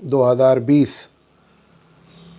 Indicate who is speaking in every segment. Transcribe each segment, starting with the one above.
Speaker 1: 2020।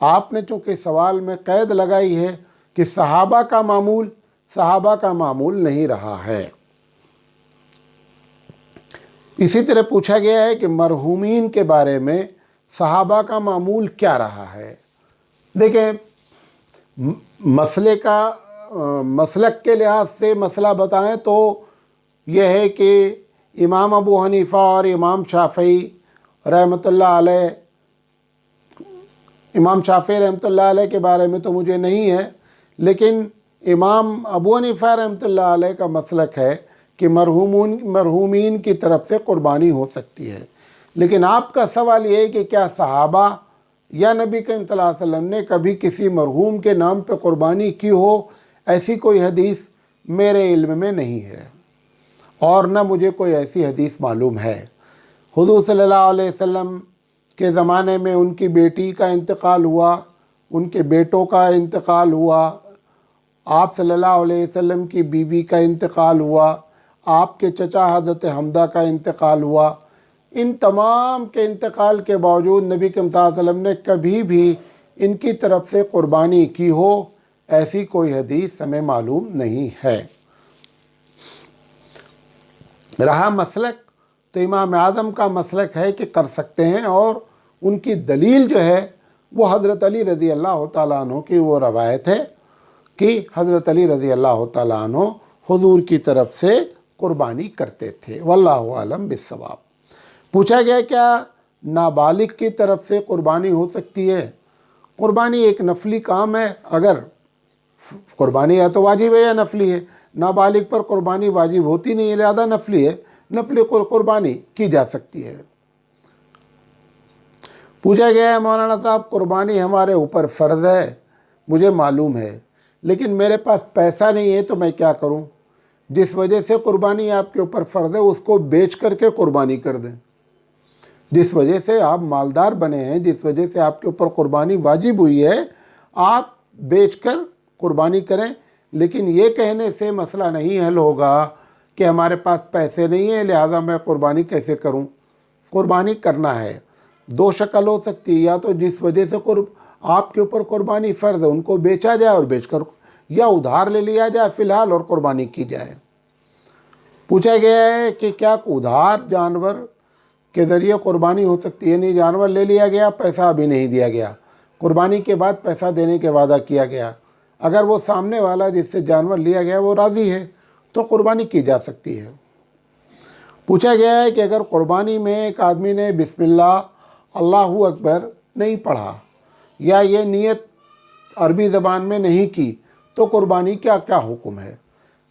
Speaker 1: آپ نے چونکہ سوال میں قید لگائی ہے کہ صحابہ کا معمول نہیں رہا ہے۔ اسی طرح پوچھا گیا ہے کہ مرحومین کے بارے میں صحابہ کا معمول کیا رہا ہے۔ دیکھیں، مسلک کے لحاظ سے مسئلہ بتائیں تو یہ ہے کہ امام ابو حنیفہ اور امام شافعی رحمۃ اللہ علیہ، امام شافعی رحمۃ اللہ علیہ کے بارے میں تو مجھے نہیں ہے، لیکن امام ابو حنیفہ رحمۃ اللہ علیہ کا مسلک ہے کہ مرحومین کی طرف سے قربانی ہو سکتی ہے۔ لیکن آپ کا سوال یہ ہے کہ کیا صحابہ یا نبی کریم صلی اللہ علیہ وسلم نے کبھی کسی مرحوم کے نام پہ قربانی کی ہو؟ ایسی کوئی حدیث میرے علم میں نہیں ہے، اور نہ مجھے کوئی ایسی حدیث معلوم ہے۔ حضور صلی اللہ علیہ وسلم کے زمانے میں ان کی بیٹی کا انتقال ہوا، ان کے بیٹوں کا انتقال ہوا، آپ صلی اللہ علیہ وسلم کی بیوی کا انتقال ہوا، آپ کے چچا حضرت حمزہ کا انتقال ہوا۔ ان تمام کے انتقال کے باوجود نبی کریم صلی اللہ علیہ وسلم نے کبھی بھی ان کی طرف سے قربانی کی ہو، ایسی کوئی حدیث ہمیں معلوم نہیں ہے۔ رہا مسلک، تو امام اعظم کا مسلک ہے کہ کر سکتے ہیں، اور ان کی دلیل جو ہے وہ حضرت علی رضی اللہ تعالیٰ عنہ کی وہ روایت ہے کہ حضرت علی رضی اللہ تعالیٰ عنہ حضور کی طرف سے قربانی کرتے تھے۔ واللہ اعلم بالصواب۔ پوچھا گیا کیا نابالغ کی طرف سے قربانی ہو سکتی ہے؟ قربانی ایک نفلی کام ہے، اگر قربانی یا تو واجب ہے یا نفلی ہے۔ نابالغ پر قربانی واجب ہوتی نہیں ہے، لہذا نفلی ہے، نفلی قربانی کی جا سکتی ہے۔ پوچھا گیا ہے مولانا صاحب قربانی ہمارے اوپر فرض ہے، مجھے معلوم ہے، لیکن میرے پاس پیسہ نہیں ہے تو میں کیا کروں؟ جس وجہ سے قربانی آپ کے اوپر فرض ہے اس کو بیچ کر کے قربانی کر دیں۔ جس وجہ سے آپ مالدار بنے ہیں، جس وجہ سے آپ کے اوپر قربانی واجب ہوئی ہے، آپ بیچ کر قربانی کریں۔ لیکن یہ کہنے سے مسئلہ نہیں حل ہوگا کہ ہمارے پاس پیسے نہیں ہیں لہٰذا میں قربانی کیسے کروں۔ قربانی کرنا ہے، دو شکل ہو سکتی ہے، یا تو جس وجہ سے آپ کے اوپر قربانی فرض ہے ان کو بیچا جائے اور بیچ کر، یا ادھار لے لیا جائے فی الحال اور قربانی کی جائے۔ پوچھا گیا ہے کہ کیا ادھار جانور کے ذریعے قربانی ہو سکتی ہے؟ نہیں، جانور لے لیا گیا، پیسہ ابھی نہیں دیا گیا، قربانی کے بعد پیسہ دینے کے وعدہ کیا گیا، اگر وہ سامنے والا جس سے جانور لیا گیا وہ راضی ہے تو قربانی کی جا سکتی ہے۔ پوچھا گیا ہے کہ اگر قربانی میں ایک آدمی نے بسم اللہ اللہ اکبر نہیں پڑھا یا یہ نیت عربی زبان میں نہیں کی تو قربانی کیا حکم ہے؟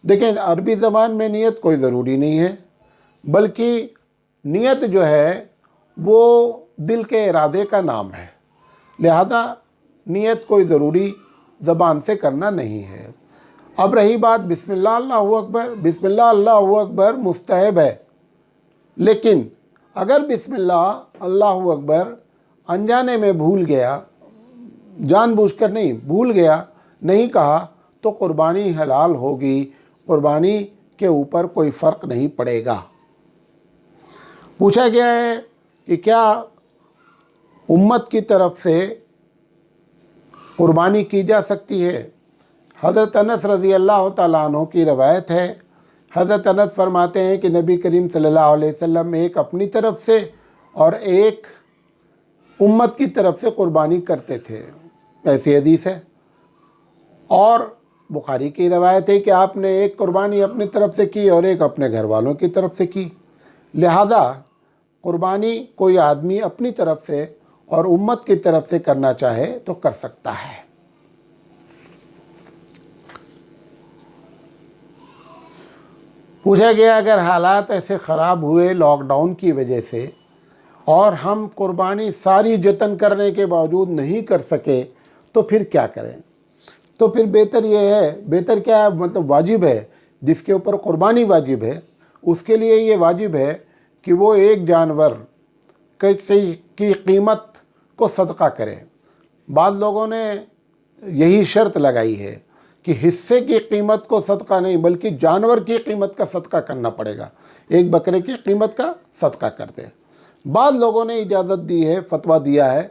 Speaker 1: دیکھیں، عربی زبان میں نیت کوئی ضروری نہیں ہے، بلکہ نیت جو ہے وہ دل کے ارادے کا نام ہے، لہذا نیت کوئی ضروری زبان سے کرنا نہیں ہے۔ اب رہی بات بسم اللہ اللہ اکبر، بسم اللہ اللہ اکبر مستحب ہے، لیکن اگر بسم اللہ اللہ اکبر انجانے میں بھول گیا، جان بوجھ کر نہیں، بھول گیا، نہیں کہا تو قربانی حلال ہوگی، قربانی کے اوپر کوئی فرق نہیں پڑے گا۔ پوچھا گیا ہے کہ کیا امت کی طرف سے قربانی کی جا سکتی ہے؟ حضرت انس رضی اللہ تعالیٰ عنہ کی روایت ہے، حضرت انس فرماتے ہیں کہ نبی کریم صلی اللہ علیہ وسلم ایک اپنی طرف سے اور ایک امت کی طرف سے قربانی کرتے تھے، ایسی حدیث ہے۔ اور بخاری کی روایت ہے کہ آپ نے ایک قربانی اپنی طرف سے کی اور ایک اپنے گھر والوں کی طرف سے کی، لہذا قربانی کوئی آدمی اپنی طرف سے اور امت کی طرف سے کرنا چاہے تو کر سکتا ہے۔ پوچھا گیا اگر حالات ایسے خراب ہوئے لاک ڈاؤن کی وجہ سے اور ہم قربانی ساری جتن کرنے کے باوجود نہیں کر سکے تو پھر کیا کریں؟ تو پھر بہتر یہ ہے، بہتر کیا ہے، مطلب واجب ہے، جس کے اوپر قربانی واجب ہے اس کے لیے یہ واجب ہے کہ وہ ایک جانور کی قیمت کو صدقہ کرے۔ بعض لوگوں نے یہی شرط لگائی ہے کہ حصے کی قیمت کو صدقہ نہیں بلکہ جانور کی قیمت کا صدقہ کرنا پڑے گا، ایک بکرے کی قیمت کا صدقہ کر دے۔ بعض لوگوں نے اجازت دی ہے، فتویٰ دیا ہے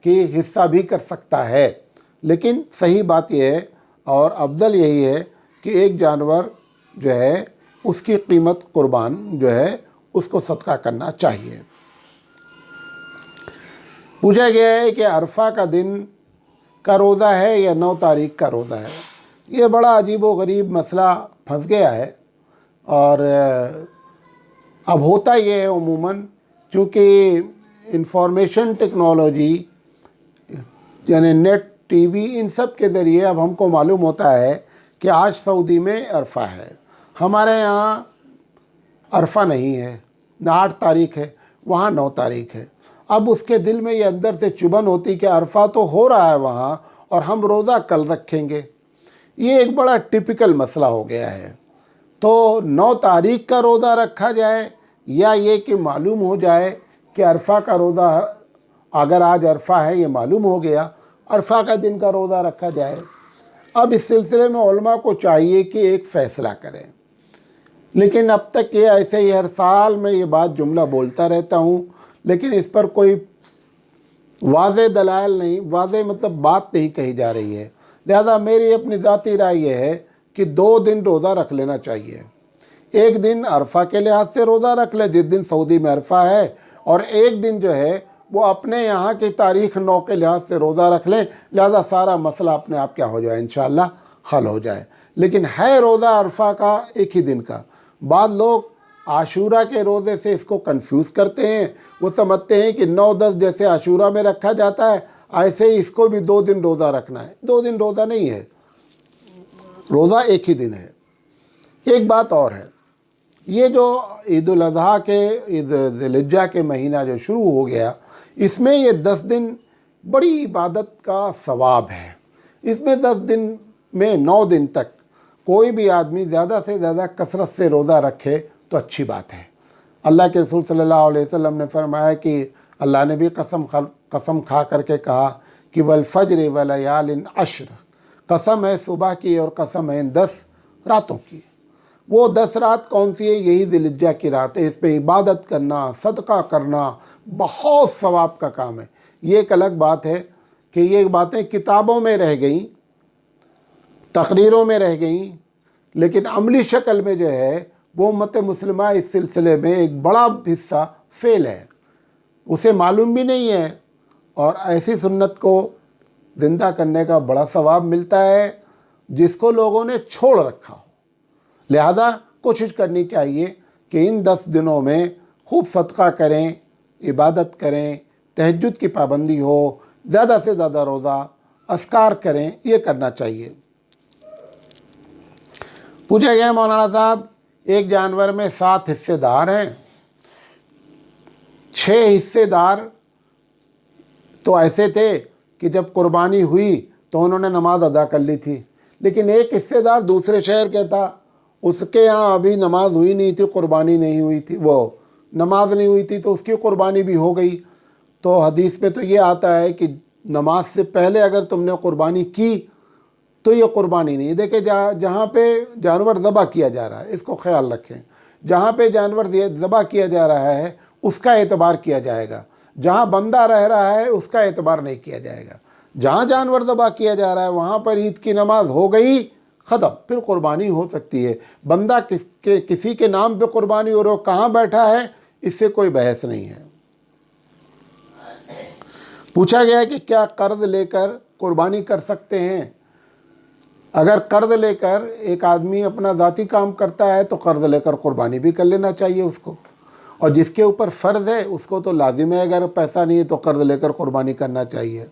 Speaker 1: کہ حصہ بھی کر سکتا ہے، لیکن صحیح بات یہ ہے اور افضل یہی ہے کہ ایک جانور جو ہے اس کی قیمت قربان جو ہے اس کو صدقہ کرنا چاہیے۔ پوچھا گیا ہے کہ عرفہ کا دن کا روزہ ہے یا 9 تاریخ کا روزہ ہے۔ یہ بڑا عجیب و غریب مسئلہ پھنس گیا ہے، اور اب ہوتا یہ ہے عموماً چونکہ انفارمیشن ٹیکنالوجی یعنی نیٹ، ٹی وی، ان سب کے ذریعے اب ہم کو معلوم ہوتا ہے کہ آج سعودی میں عرفہ ہے، ہمارے یہاں عرفہ نہیں ہے، 8 تاریخ ہے، وہاں 9 تاریخ ہے۔ اب اس کے دل میں یہ اندر سے چبھن ہوتی کہ عرفہ تو ہو رہا ہے وہاں اور ہم روزہ کل رکھیں گے۔ یہ ایک بڑا ٹپیکل مسئلہ ہو گیا ہے۔ تو 9 تاریخ کا روزہ رکھا جائے یا یہ کہ معلوم ہو جائے کہ عرفہ کا روزہ، اگر آج عرفہ ہے یہ معلوم ہو گیا، عرفہ کا دن کا روزہ رکھا جائے۔ اب اس سلسلے میں علماء کو چاہیے کہ ایک فیصلہ کریں، لیکن اب تک یہ ایسے ہی ہر سال میں یہ بات جملہ بولتا رہتا ہوں، لیکن اس پر کوئی واضح دلائل نہیں، واضح مطلب بات نہیں کہی جا رہی ہے۔ لہذا میری اپنی ذاتی رائے یہ ہے کہ 2 دن روزہ رکھ لینا چاہیے۔ ایک دن عرفہ کے لحاظ سے روزہ رکھ لے جس دن سعودی میں عرفہ ہے، اور ایک دن جو ہے وہ اپنے یہاں کی تاریخ 9 کے لحاظ سے روزہ رکھ لیں، لہذا سارا مسئلہ اپنے آپ کیا ہو جائے، انشاءاللہ حل ہو جائے۔ لیکن ہے روزہ عرفہ کا ایک ہی دن کا۔ بعض لوگ عاشورہ کے روزے سے اس کو کنفیوز کرتے ہیں، وہ سمجھتے ہیں کہ 9-10 جیسے عاشورہ میں رکھا جاتا ہے ایسے ہی اس کو بھی 2 دن روزہ رکھنا ہے۔ 2 دن روزہ نہیں ہے، روزہ ایک ہی دن ہے۔ ایک بات اور ہے، یہ جو عید الاضحیٰ کے ذی الحجہ کے مہینہ جو شروع ہو گیا، اس میں یہ 10 دن بڑی عبادت کا ثواب ہے۔ اس میں 10 دن میں 9 دن تک کوئی بھی آدمی زیادہ سے زیادہ کثرت سے روزہ رکھے تو اچھی بات ہے۔ اللہ کے رسول صلی اللہ علیہ وسلم نے فرمایا کہ اللہ نے بھی قسم کھا کر کے کہا کہ والفجر ولیال عشر، قسم ہے صبح کی اور قسم ہے 10 راتوں کی۔ وہ 10 رات کون سی ہے؟ یہی ذی الحجہ کی رات ہے۔ اس پہ عبادت کرنا، صدقہ کرنا بہت ثواب کا کام ہے۔ یہ ایک الگ بات ہے کہ یہ باتیں کتابوں میں رہ گئیں، تقریروں میں رہ گئیں، لیکن عملی شکل میں جو ہے وہ امت مسلمہ اس سلسلے میں ایک بڑا حصہ فیل ہے، اسے معلوم بھی نہیں ہے، اور ایسی سنت کو زندہ کرنے کا بڑا ثواب ملتا ہے جس کو لوگوں نے چھوڑ رکھا ہو۔ لہذا کوشش کرنی چاہیے کہ ان 10 دنوں میں خوب صدقہ کریں، عبادت کریں، تہجد کی پابندی ہو، زیادہ سے زیادہ روزہ، اذکار کریں، یہ کرنا چاہیے۔ پوچھا گیا مولانا صاحب ایک جانور میں 7 حصے دار ہیں، 6 حصے دار تو ایسے تھے کہ جب قربانی ہوئی تو انہوں نے نماز ادا کر لی تھی، لیکن ایک حصے دار دوسرے شہر کا تھا، اس کے یہاں ابھی نماز ہوئی نہیں تھی، قربانی نہیں ہوئی تھی، وہ نماز نہیں ہوئی تھی تو اس کی قربانی بھی ہو گئی۔ تو حدیث میں تو یہ آتا ہے کہ نماز سے پہلے اگر تم نے قربانی کی تو یہ قربانی نہیں۔ دیکھیں جہاں پہ جانور ذبح کیا جا رہا ہے اس کو خیال رکھیں، جہاں پہ جانور ذبح کیا جا رہا ہے اس کا اعتبار کیا جائے گا، جہاں بندہ رہ رہا ہے اس کا اعتبار نہیں کیا جائے گا۔ جہاں جانور ذبح کیا جا رہا ہے وہاں پر عید کی نماز ہو گئی، ختم، پھر قربانی ہو سکتی ہے۔ بندہ کسی کے نام پہ قربانی ہو رہا ہو، کہاں بیٹھا ہے، اس سے کوئی بحث نہیں ہے۔ پوچھا گیا کہ کیا قرض لے کر قربانی کر سکتے ہیں؟ اگر قرض لے کر ایک آدمی اپنا ذاتی کام کرتا ہے تو قرض لے کر قربانی بھی کر لینا چاہیے اس کو، اور جس کے اوپر فرض ہے اس کو تو لازم ہے، اگر پیسہ نہیں ہے تو قرض لے کر قربانی کرنا چاہیے۔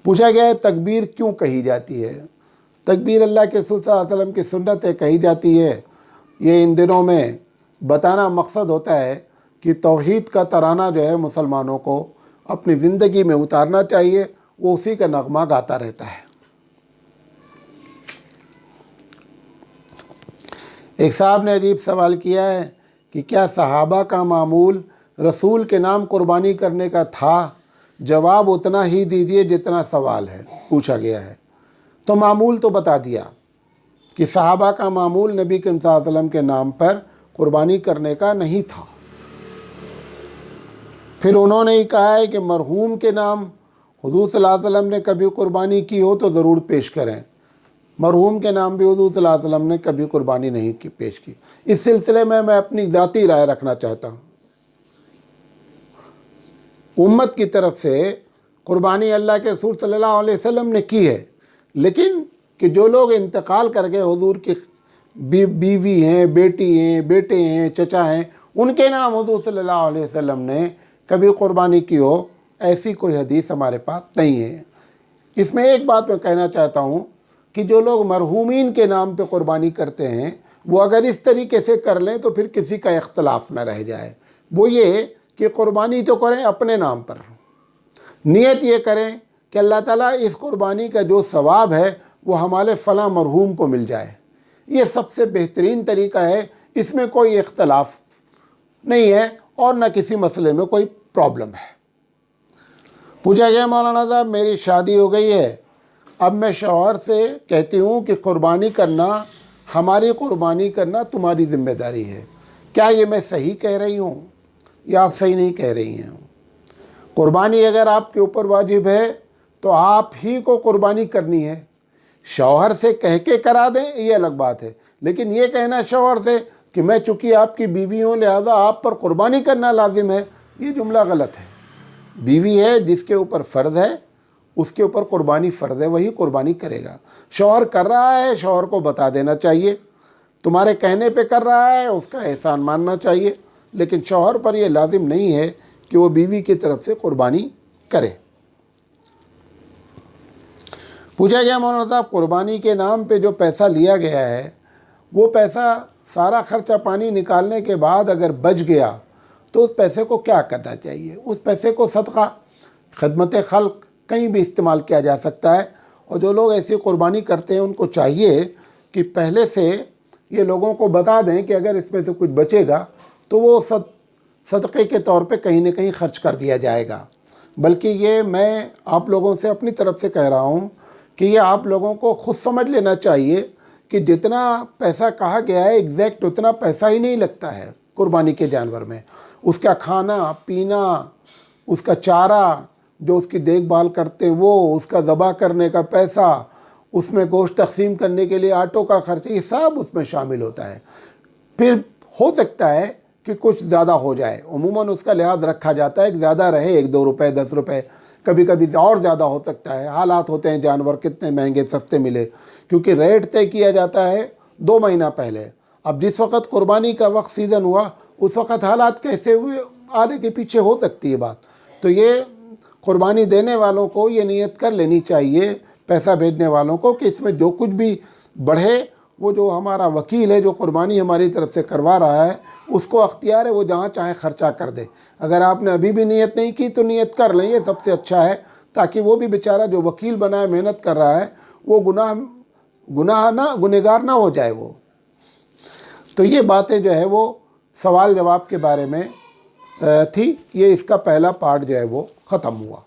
Speaker 1: پوچھا گیا ہے تکبیر کیوں کہی جاتی ہے؟ تکبیر اللہ کے رسول صلی اللہ علیہ وسلم کی سنت ہے، کہی جاتی ہے۔ یہ ان دنوں میں بتانا مقصد ہوتا ہے کہ توحید کا ترانہ جو ہے مسلمانوں کو اپنی زندگی میں اتارنا چاہیے، وہ اسی کا نغمہ گاتا رہتا ہے۔ ایک صاحب نے عجیب سوال کیا ہے کہ کیا صحابہ کا معمول رسول کے نام قربانی کرنے کا تھا؟ جواب اتنا ہی دیجیے جتنا سوال ہے، پوچھا گیا ہے۔ تو معمول تو بتا دیا کہ صحابہ کا معمول نبی کریم صلی اللہ علیہ وسلم کے نام پر قربانی کرنے کا نہیں تھا۔ پھر انہوں نے ہی کہا ہے کہ مرحوم کے نام حضور صلی اللہ علیہ وسلم نے کبھی قربانی کی ہو تو ضرور پیش کریں۔ مرحوم کے نام بھی حضور صلی اللہ علیہ وسلم نے کبھی قربانی نہیں کی پیش کی۔ اس سلسلے میں اپنی ذاتی رائے رکھنا چاہتا ہوں۔ امت کی طرف سے قربانی اللہ کے رسول صلی اللہ علیہ وسلم نے کی ہے، لیکن کہ جو لوگ انتقال کر گئے، حضور کی بیوی ہیں، بیٹی ہیں، بیٹے ہیں، چچا ہیں، ان کے نام حضور صلی اللہ علیہ وسلم نے کبھی قربانی کی ہو، ایسی کوئی حدیث ہمارے پاس نہیں ہے۔ اس میں ایک بات میں کہنا چاہتا ہوں کہ جو لوگ مرحومین کے نام پہ قربانی کرتے ہیں، وہ اگر اس طریقے سے کر لیں تو پھر کسی کا اختلاف نہ رہ جائے۔ وہ یہ کہ قربانی تو کریں اپنے نام پر، نیت یہ کریں کہ اللہ تعالیٰ اس قربانی کا جو ثواب ہے وہ ہمارے فلاں مرحوم کو مل جائے۔ یہ سب سے بہترین طریقہ ہے، اس میں کوئی اختلاف نہیں ہے اور نہ کسی مسئلے میں کوئی پرابلم ہے۔ پوچھا گیا مولانا صاحب میری شادی ہو گئی ہے، اب میں شوہر سے کہتی ہوں کہ قربانی کرنا، ہماری قربانی کرنا تمہاری ذمہ داری ہے، کیا یہ میں صحیح کہہ رہی ہوں یا آپ صحیح نہیں کہہ رہی ہیں؟ قربانی اگر آپ کے اوپر واجب ہے تو آپ ہی کو قربانی کرنی ہے۔ شوہر سے کہہ کے کرا دیں یہ الگ بات ہے، لیکن یہ کہنا شوہر سے کہ میں چونکہ آپ کی بیوی ہوں لہذا آپ پر قربانی کرنا لازم ہے، یہ جملہ غلط ہے۔ بیوی ہے جس کے اوپر فرض ہے، اس کے اوپر قربانی فرض ہے، وہی قربانی کرے گا۔ شوہر کر رہا ہے، شوہر کو بتا دینا چاہیے، تمہارے کہنے پہ کر رہا ہے، اس کا احسان ماننا چاہیے، لیکن شوہر پر یہ لازم نہیں ہے کہ وہ بیوی کی طرف سے قربانی کرے۔ پوچھا گیا مولانا صاحب قربانی کے نام پہ جو پیسہ لیا گیا ہے، وہ پیسہ سارا خرچہ پانی نکالنے کے بعد اگر بچ گیا تو اس پیسے کو کیا کرنا چاہیے؟ اس پیسے کو صدقہ، خدمت خلق کہیں بھی استعمال کیا جا سکتا ہے، اور جو لوگ ایسی قربانی کرتے ہیں ان کو چاہیے کہ پہلے سے یہ لوگوں کو بتا دیں کہ اگر اس میں سے کچھ بچے گا تو وہ صدقے کے طور پہ کہیں نہ کہیں خرچ کر دیا جائے گا۔ بلکہ یہ میں آپ لوگوں سے اپنی طرف سے کہہ رہا ہوں کہ یہ آپ لوگوں کو خود سمجھ لینا چاہیے کہ جتنا پیسہ کہا گیا ہے ایگزیکٹ اتنا پیسہ ہی نہیں لگتا ہے قربانی کے جانور میں۔ اس کا کھانا پینا، اس کا چارہ جو اس کی دیکھ بھال کرتے وہ، اس کا ذبح کرنے کا پیسہ، اس میں گوشت تقسیم کرنے کے لیے آٹوں کا خرچ، یہ سب اس میں شامل ہوتا ہے۔ پھر ہو سکتا ہے کہ کچھ زیادہ ہو جائے، عموماً اس کا لحاظ رکھا جاتا ہے کہ زیادہ رہے، 1-2 روپے 10 روپے، کبھی کبھی اور زیادہ ہو سکتا ہے، حالات ہوتے ہیں جانور کتنے مہنگے سستے ملے، کیونکہ ریٹ طے کیا جاتا ہے 2 مہینہ پہلے۔ اب جس وقت قربانی کا وقت سیزن ہوا اس وقت حالات کیسے ہوئے آگے کے پیچھے ہو سکتی ہے بات۔ تو یہ قربانی دینے والوں کو یہ نیت کر لینی چاہیے، پیسہ بھیجنے والوں کو، کہ اس میں جو کچھ بھی بڑھے وہ جو ہمارا وکیل ہے جو قربانی ہماری طرف سے کروا رہا ہے اس کو اختیار ہے، وہ جہاں چاہے خرچہ کر دے۔ اگر آپ نے ابھی بھی نیت نہیں کی تو نیت کر لیں، یہ سب سے اچھا ہے، تاکہ وہ بھی بیچارہ جو وکیل بنا ہے محنت کر رہا ہے وہ گنہگار نہ ہو جائے وہ۔ تو یہ باتیں جو ہے وہ سوال جواب کے بارے میں تھی، یہ اس کا پہلا پارٹ جو ہے وہ ختم ہوا۔